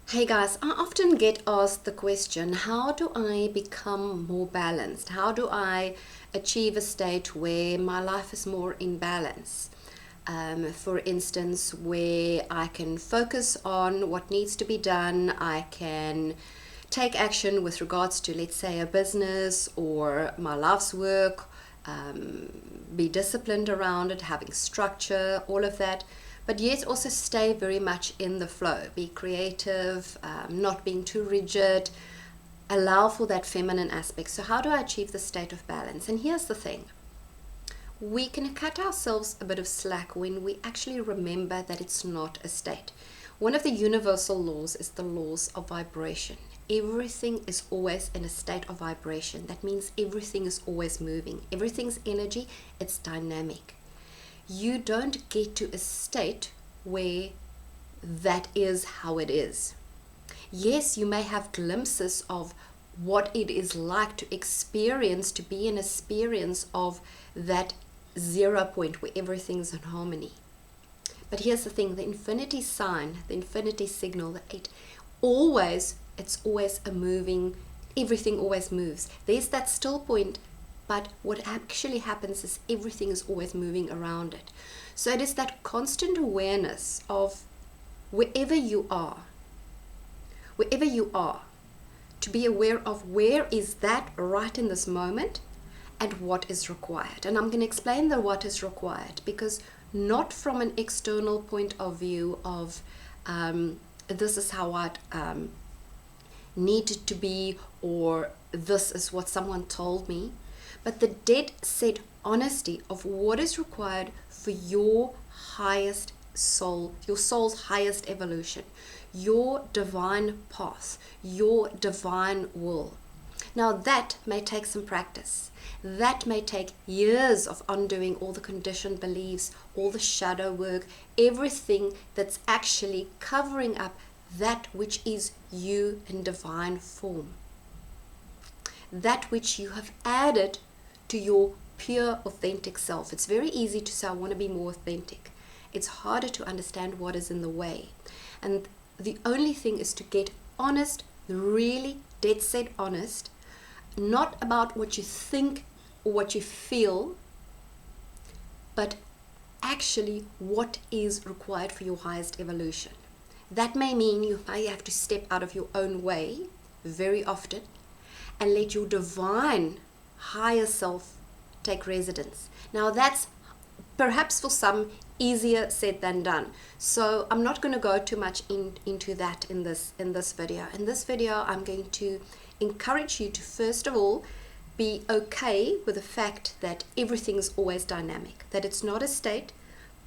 Hey guys, I often get asked the question, how do I become more balanced? How do I achieve a state where my life is more in balance? For instance, where I can focus on what needs to be done, I can take action with regards to, let's say, a business or my life's work, be disciplined around it, having structure, all of that, but yet also stay very much in the flow, be creative, not being too rigid, allow for that feminine aspect. So how do I achieve the state of balance? And here's the thing. We can cut ourselves a bit of slack when we actually remember that it's not a state. One of the universal laws is the laws of vibration. Everything is always in a state of vibration. That means everything is always moving. Everything's energy, it's dynamic. You don't get to a state where that is how it is. Yes, you may have glimpses of what it is like to experience, to be an experience of that 0 point where everything's in harmony. But here's the thing, the infinity sign, the infinity signal, the 8, it's always a moving, everything always moves. There's that still point, but what actually happens is everything is always moving around it. So it is that constant awareness of wherever you are, to be aware of where is that right in this moment and what is required. And I'm going to explain the what is required, because not from an external point of view of this is how I need it to be, or this is what someone told me, but the dead set honesty of what is required for your highest soul, your soul's highest evolution, your divine path, your divine will. Now that may take some practice. That may take years of undoing all the conditioned beliefs, all the shadow work, everything that's actually covering up that which is you in divine form. That which you have added to your pure, authentic self. It's very easy to say, I want to be more authentic. It's harder to understand what is in the way. And the only thing is to get honest, really dead set honest, not about what you think or what you feel, but actually what is required for your highest evolution. That may mean you may have to step out of your own way very often and let your divine higher self take residence. Now that's perhaps for some easier said than done. So I'm not going to go too much into that in this video. In this video, I'm going to encourage you to first of all be okay with the fact that everything is always dynamic, that it's not a state,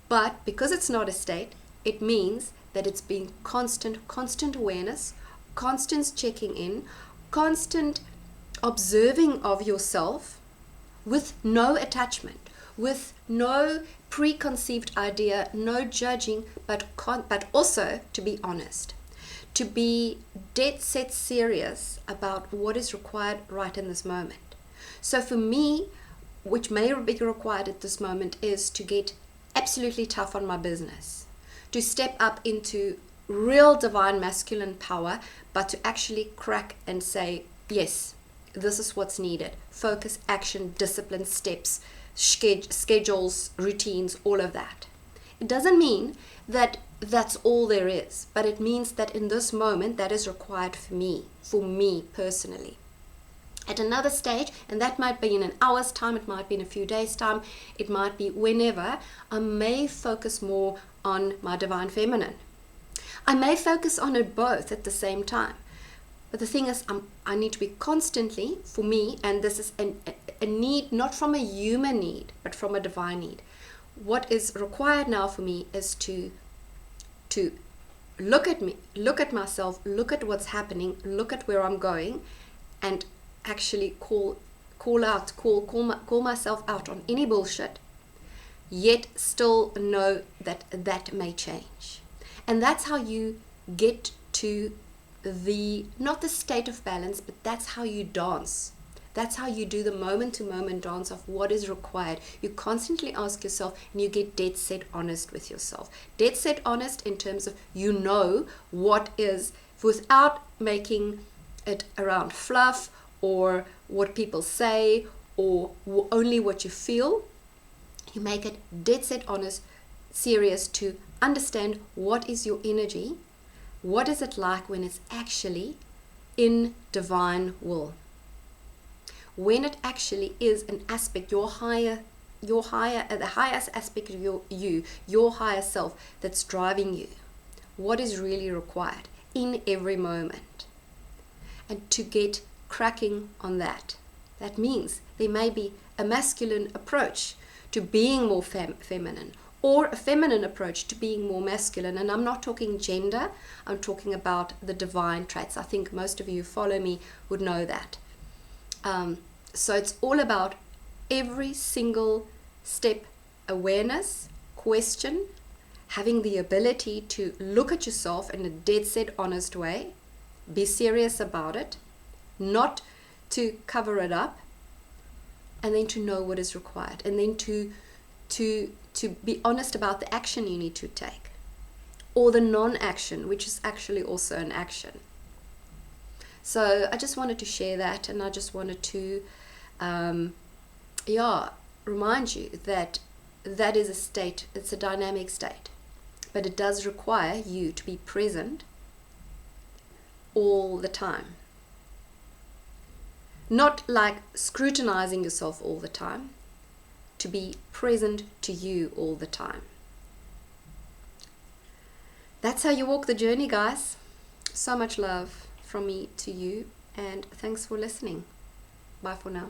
but because it's not a state, it means that it's being constant awareness, constant checking in, constant observing of yourself with no attachment, with no preconceived idea, no judging, but also to be honest, to be dead set serious about what is required right in this moment. So for me, which may be required at this moment, is to get absolutely tough on my business, to step up into real divine masculine power, but to actually crack and say, yes, this is what's needed. Focus, action, discipline, steps, schedules, routines, all of that. It doesn't mean that that's all there is, but it means that in this moment that is required for me personally. At another stage, and that might be in an hour's time, it might be in a few days' time, it might be whenever, I may focus more on my divine feminine. I may focus on it both at the same time. But the thing is, I need to be constantly, for me, and this is a need, not from a human need, but from a divine need. What is required now for me is to look at me, look at myself, look at what's happening, look at where I'm going, and actually call myself out on any bullshit, yet still know that that may change. And that's how you get to not the state of balance, but that's how you dance. That's how you do the moment-to-moment dance of what is required. You constantly ask yourself, and you get dead set honest with yourself. Dead set honest in terms of you know what is without making it around fluff or what people say or only what you feel. You make it dead set honest, serious, to understand what is your energy, what is it like when it's actually in divine will, when it actually is an aspect, the highest aspect of your higher self that's driving you. What is really required in every moment, and to get cracking on that. That means there may be a masculine approach to being more feminine, or a feminine approach to being more masculine. And I'm not talking gender, I'm talking about the divine traits. I think most of you who follow me would know that. So it's all about every single step, awareness, question, having the ability to look at yourself in a dead set honest way, be serious about it, not to cover it up, and then to know what is required, and then to be honest about the action you need to take, or the non-action, which is actually also an action. So I just wanted to share that, and I just wanted to remind you that that is a state, it's a dynamic state, but it does require you to be present all the time. Not like scrutinizing yourself all the time, to be present to you all the time. That's how you walk the journey, guys. So much love from me to you, and thanks for listening. Bye for now.